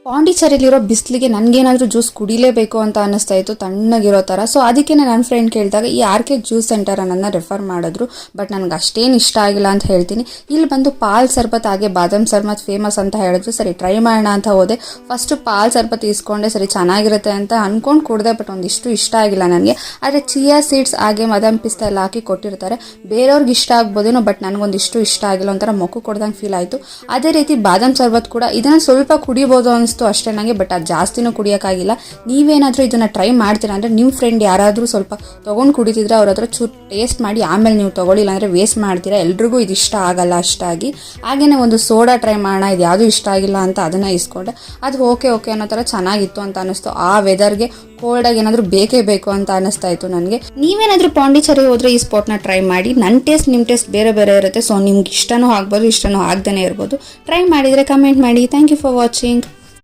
ಪಾಂಡಿಚೇರಿಲಿರೋ ಬಿಸಿಲಿಗೆ ನನಗೇನಾದರೂ ಜ್ಯೂಸ್ ಕುಡಿಲೇಬೇಕು ಅಂತ ಅನ್ನಿಸ್ತಾ ಇತ್ತು, ತಣ್ಣಗಿರೋ ಥರ. ಸೊ ಅದಕ್ಕೆ ನನ್ನ ಫ್ರೆಂಡ್ ಕೇಳಿದಾಗ ಈ RK ಜ್ಯೂಸ್ ಸೆಂಟರ್ ನನ್ನ ರೆಫರ್ ಮಾಡಿದ್ರು. ಬಟ್ ನನಗೆ ಅಷ್ಟೇನು ಇಷ್ಟ ಆಗಿಲ್ಲ ಅಂತ ಹೇಳ್ತೀನಿ. ಇಲ್ಲಿ ಬಂದು ಪಾಲ್ ಸರ್ಬತ್ ಹಾಗೆ ಬಾದಾಮ್ ಸರ್ಬತ್ ಫೇಮಸ್ ಅಂತ ಹೇಳಿದ್ರು. ಸರಿ ಟ್ರೈ ಮಾಡೋಣ ಅಂತ ಹೋದೆ. ಫಸ್ಟು ಪಾಲ್ ಸರ್ಬತ್ ಇಸ್ಕೊಂಡೆ, ಸರಿ ಚೆನ್ನಾಗಿರುತ್ತೆ ಅಂತ ಅಂದ್ಕೊಂಡು ಕುಡಿದೆ. ಬಟ್ ಒಂದಿಷ್ಟು ಇಷ್ಟ ಆಗಿಲ್ಲ ನನಗೆ. ಆದರೆ ಚಿಯಾ ಸೀಡ್ಸ್ ಹಾಗೆ ಬಾದಾಮ್ ಪಿಸ್ತಾ ಎಲ್ಲ ಹಾಕಿ ಕೊಟ್ಟಿರ್ತಾರೆ, ಬೇರೆಯವ್ರಿಗೆ ಇಷ್ಟ ಆಗ್ಬೋದೇನೋ, ಬಟ್ ನನಗೊಂದಿಷ್ಟು ಇಷ್ಟ ಆಗಿಲ್ಲ. ಒಂಥರ ಮೊಕ್ಕು ಕೊಡ್ದಂಗೆ ಫೀಲ್ ಆಯಿತು. ಅದೇ ರೀತಿ ಬಾದಾಮ್ ಸರ್ಬತ್ ಕೂಡ ಇದನ್ನು ಸ್ವಲ್ಪ ಕುಡಿಬೋದು ಅನಿಸ್ತು ಅಷ್ಟೇ ನನಗೆ, ಬಟ್ ಅದು ಜಾಸ್ತಿನೂ ಕುಡಿಯೋಕ್ಕಾಗಿಲ್ಲ. ನೀವೇನಾದರೂ ಇದನ್ನು ಟ್ರೈ ಮಾಡ್ತೀರಾ ಅಂದರೆ ನಿಮ್ಮ ಫ್ರೆಂಡ್ ಯಾರಾದರೂ ಸ್ವಲ್ಪ ತೊಗೊಂಡು ಕುಡಿತಿದ್ರೆ ಅವ್ರ ಹತ್ರ ಚೂರು ಟೇಸ್ಟ್ ಮಾಡಿ ಆಮೇಲೆ ನೀವು ತೊಗೊಳ್ಳಿಲ್ಲ ಅಂದರೆ ವೇಸ್ಟ್ ಮಾಡ್ತೀರಾ. ಎಲ್ರಿಗೂ ಇದು ಇಷ್ಟ ಆಗಲ್ಲ ಅಷ್ಟಾಗಿ. ಹಾಗೆಯೇ ಒಂದು ಸೋಡಾ ಟ್ರೈ ಮಾಡೋಣ, ಇದು ಯಾವುದೂ ಇಷ್ಟ ಆಗಿಲ್ಲ ಅಂತ ಅದನ್ನು ಇಸ್ಕೊಂಡೆ. ಅದು ಓಕೆ ಅನ್ನೋ ಥರ ಚೆನ್ನಾಗಿತ್ತು ಅಂತ ಅನ್ನಿಸ್ತು. ಆ ವೆದರ್ಗೆ ಕೋಲ್ಡಾಗಿ ಏನಾದರೂ ಬೇಕೇ ಬೇಕು ಅಂತ ಅನ್ನಿಸ್ತಾ ಇತ್ತು ನನಗೆ. ನೀವೇನಾದರೂ ಪಾಂಡಿಚೇರಿ ಹೋದರೆ ಈ ಸ್ಪಾಟ್ನ ಟ್ರೈ ಮಾಡಿ. ನನ್ನ ಟೇಸ್ಟ್ ನಿಮ್ಮ ಟೇಸ್ಟ್ ಬೇರೆ ಬೇರೆ ಇರುತ್ತೆ. ಸೊ ನಿಮ್ಗೆ ಇಷ್ಟನೂ ಆಗ್ಬೋದು, ಇಷ್ಟನೂ ಆಗ್ದೇ ಇರ್ಬೋದು. ಟ್ರೈ ಮಾಡಿದರೆ ಕಮೆಂಟ್ ಮಾಡಿ. Thank you for watching.